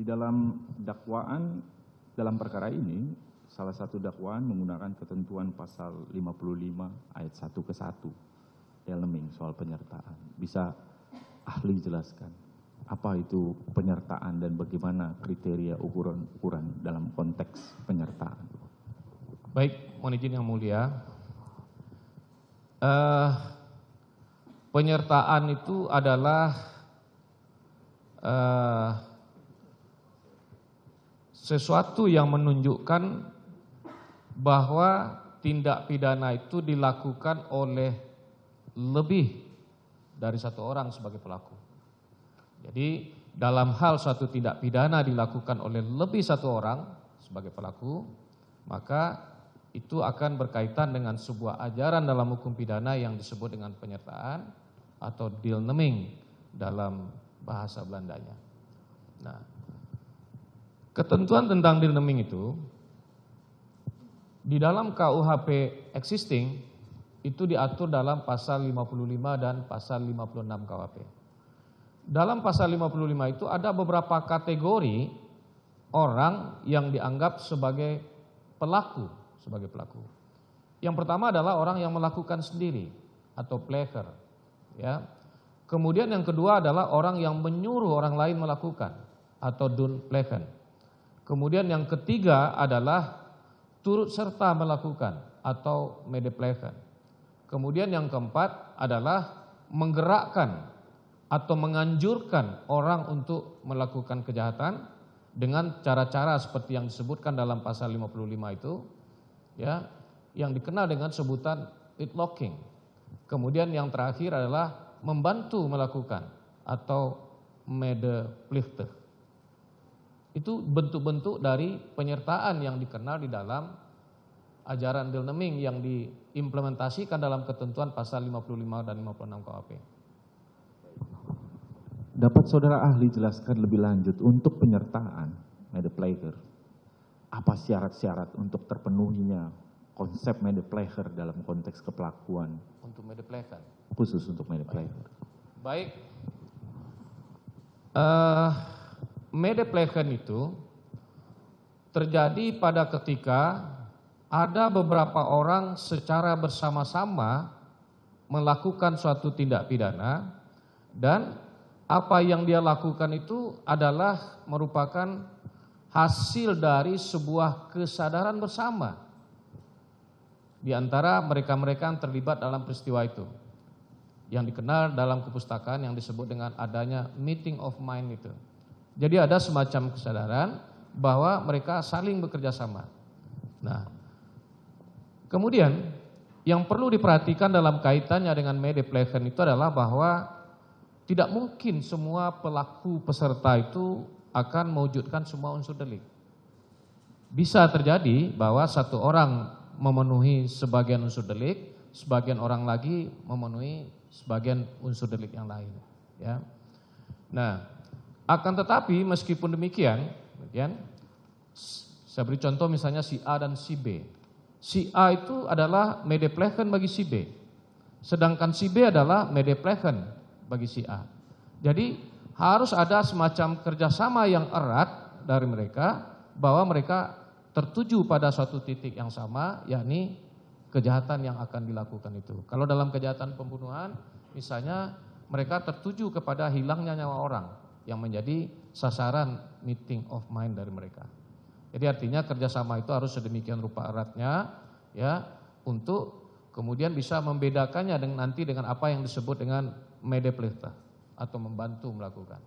Di dalam dakwaan dalam perkara ini, salah satu dakwaan menggunakan ketentuan pasal 55 ayat 1 ke 1, Delming soal penyertaan. Bisa ahli jelaskan apa itu penyertaan dan bagaimana kriteria ukuran-ukuran dalam konteks penyertaan? Baik, mohon izin yang mulia. Penyertaan itu adalah sesuatu yang menunjukkan bahwa tindak pidana itu dilakukan oleh lebih dari satu orang sebagai pelaku. Jadi dalam hal suatu tindak pidana dilakukan oleh lebih satu orang sebagai pelaku, maka itu akan berkaitan dengan sebuah ajaran dalam hukum pidana yang disebut dengan penyertaan atau deelneming dalam bahasa Belandanya. Nah, ketentuan tentang deelneming itu di dalam KUHP existing itu diatur dalam pasal 55 dan pasal 56 KUHP. Dalam pasal 55 itu ada beberapa kategori orang yang dianggap sebagai pelaku. Yang pertama adalah orang yang melakukan sendiri atau pleasure, ya. Kemudian yang kedua adalah orang yang menyuruh orang lain melakukan atau doen plegen. Kemudian yang ketiga adalah turut serta melakukan atau medeplegen. Kemudian yang keempat adalah menggerakkan atau menganjurkan orang untuk melakukan kejahatan dengan cara-cara seperti yang disebutkan dalam pasal 55 itu, ya, yang dikenal dengan sebutan idlocking. Kemudian yang terakhir adalah membantu melakukan atau medeplichten. Itu bentuk-bentuk dari penyertaan yang dikenal di dalam ajaran deelneming yang diimplementasikan dalam ketentuan pasal 55 dan 56 KUHP. Dapat saudara ahli jelaskan lebih lanjut untuk penyertaan medepleger, apa syarat-syarat untuk terpenuhinya konsep medepleger dalam konteks kepelakuan? Untuk medepleger. Khusus untuk medepleger. Baik. Medeplegen itu terjadi pada ketika ada beberapa orang secara bersama-sama melakukan suatu tindak pidana dan apa yang dia lakukan itu adalah merupakan hasil dari sebuah kesadaran bersama di antara mereka-mereka yang terlibat dalam peristiwa itu, yang dikenal dalam kepustakaan yang disebut dengan adanya meeting of mind itu. Jadi ada semacam kesadaran bahwa mereka saling bekerja sama. Nah, kemudian yang perlu diperhatikan dalam kaitannya dengan medeplegen itu adalah bahwa tidak mungkin semua pelaku peserta itu akan mewujudkan semua unsur delik. Bisa terjadi bahwa satu orang memenuhi sebagian unsur delik, sebagian orang lagi memenuhi sebagian unsur delik yang lain, ya. Nah, akan tetapi meskipun demikian, saya beri contoh misalnya si A dan si B. Si A itu adalah medeplegen bagi si B, sedangkan si B adalah medeplegen bagi si A. Jadi harus ada semacam kerjasama yang erat dari mereka bahwa mereka tertuju pada suatu titik yang sama, yakni kejahatan yang akan dilakukan itu. Kalau dalam kejahatan pembunuhan, misalnya mereka tertuju kepada hilangnya nyawa orang yang menjadi sasaran meeting of mind dari mereka. Jadi artinya kerjasama itu harus sedemikian rupa eratnya, ya, untuk kemudian bisa membedakannya nanti dengan apa yang disebut dengan medeplichten atau membantu melakukan.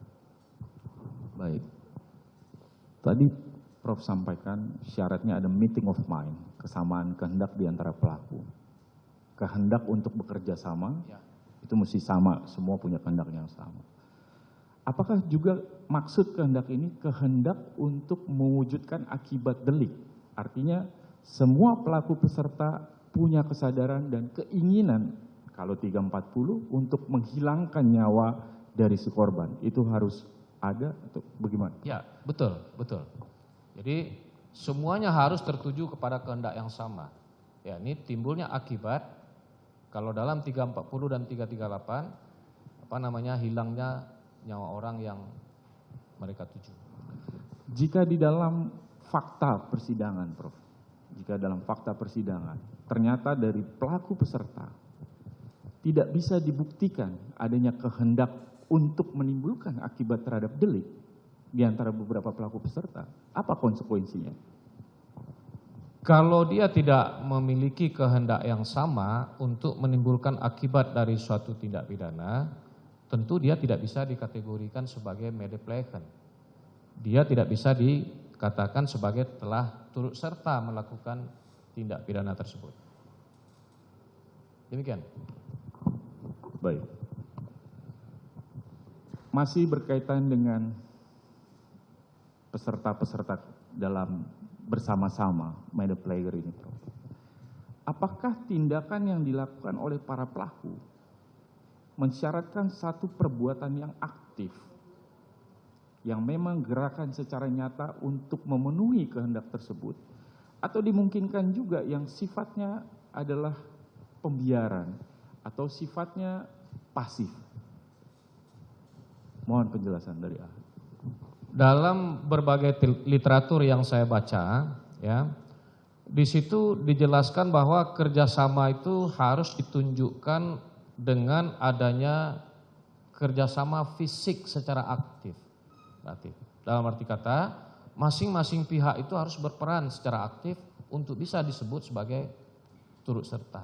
Baik. Tadi Prof sampaikan syaratnya ada meeting of mind, kesamaan kehendak di antara pelaku. Kehendak untuk bekerja sama, ya, itu mesti sama, semua punya kehendak yang sama. Apakah juga maksud kehendak ini kehendak untuk mewujudkan akibat delik? Artinya semua pelaku peserta punya kesadaran dan keinginan kalau 340 untuk menghilangkan nyawa dari si korban. Itu harus ada atau bagaimana? Ya, betul. Jadi semuanya harus tertuju kepada kehendak yang sama. Ya, ini timbulnya akibat kalau dalam 340 dan 338 hilangnya nyawa orang yang mereka tuju. Jika di dalam fakta persidangan, Prof, jika dalam fakta persidangan ternyata dari pelaku peserta tidak bisa dibuktikan adanya kehendak untuk menimbulkan akibat terhadap delik di antara beberapa pelaku peserta, apa konsekuensinya? Kalau dia tidak memiliki kehendak yang sama untuk menimbulkan akibat dari suatu tindak pidana, tentu dia tidak bisa dikategorikan sebagai medepleken. Dia tidak bisa dikatakan sebagai telah turut serta melakukan tindak pidana tersebut. Demikian. Baik. Masih berkaitan dengan peserta-peserta dalam bersama-sama media player ini, Prof. Apakah tindakan yang dilakukan oleh para pelaku mensyaratkan satu perbuatan yang aktif, yang memang gerakan secara nyata untuk memenuhi kehendak tersebut, atau dimungkinkan juga yang sifatnya adalah pembiaran atau sifatnya pasif? Mohon penjelasan dari ahli. Dalam berbagai literatur yang saya baca, ya, di situ dijelaskan bahwa kerjasama itu harus ditunjukkan dengan adanya kerjasama fisik secara aktif. Berarti, dalam arti kata, masing-masing pihak itu harus berperan secara aktif untuk bisa disebut sebagai turut serta.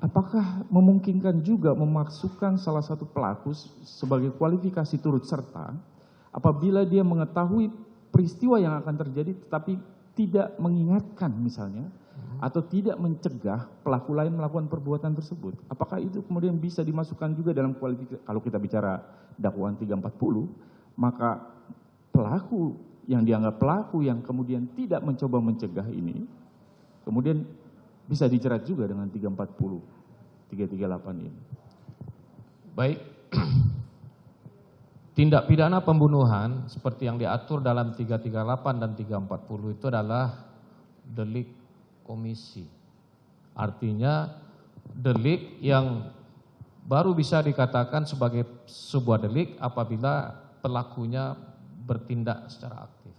Apakah memungkinkan juga memasukkan salah satu pelaku sebagai kualifikasi turut serta apabila dia mengetahui peristiwa yang akan terjadi tetapi tidak mengingatkan misalnya atau tidak mencegah pelaku lain melakukan perbuatan tersebut? Apakah itu kemudian bisa dimasukkan juga dalam kualifikasi? Kalau kita bicara dakwaan 340, maka pelaku yang dianggap pelaku yang kemudian tidak mencoba mencegah ini kemudian bisa dijerat juga dengan 338 ini. Baik. Tindak pidana pembunuhan seperti yang diatur dalam 338 dan 340 itu adalah delik komisi. Artinya delik yang baru bisa dikatakan sebagai sebuah delik apabila pelakunya bertindak secara aktif.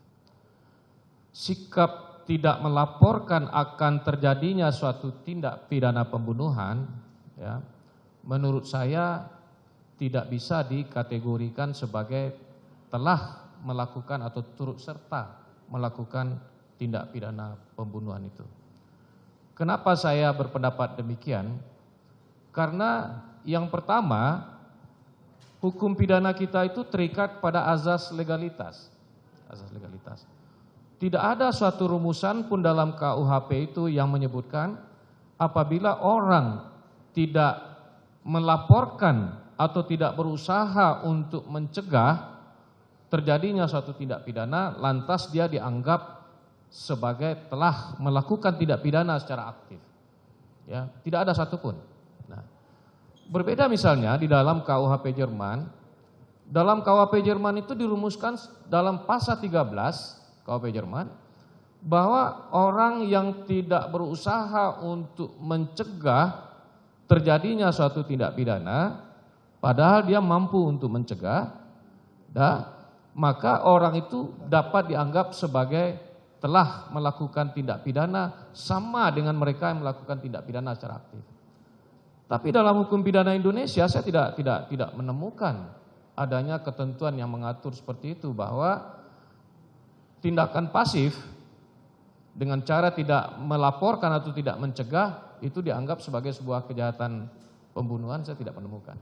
Sikap tidak melaporkan akan terjadinya suatu tindak pidana pembunuhan, ya, menurut saya tidak bisa dikategorikan sebagai telah melakukan atau turut serta melakukan tindak pidana pembunuhan itu. Kenapa saya berpendapat demikian? Karena yang pertama, hukum pidana kita itu terikat pada azas legalitas. Azas legalitas. Tidak ada suatu rumusan pun dalam KUHP itu yang menyebutkan apabila orang tidak melaporkan atau tidak berusaha untuk mencegah terjadinya suatu tindak pidana, lantas dia dianggap sebagai telah melakukan tindak pidana secara aktif. Ya, tidak ada satupun. Nah, berbeda misalnya di dalam KUHP Jerman. Dalam KUHP Jerman itu dirumuskan dalam pasal 13 KUHP Jerman bahwa orang yang tidak berusaha untuk mencegah terjadinya suatu tindak pidana padahal dia mampu untuk mencegah, maka orang itu dapat dianggap sebagai telah melakukan tindak pidana sama dengan mereka yang melakukan tindak pidana secara aktif. Tapi dalam hukum pidana Indonesia saya tidak menemukan adanya ketentuan yang mengatur seperti itu, bahwa tindakan pasif dengan cara tidak melaporkan atau tidak mencegah itu dianggap sebagai sebuah kejahatan pembunuhan. Saya tidak menemukan.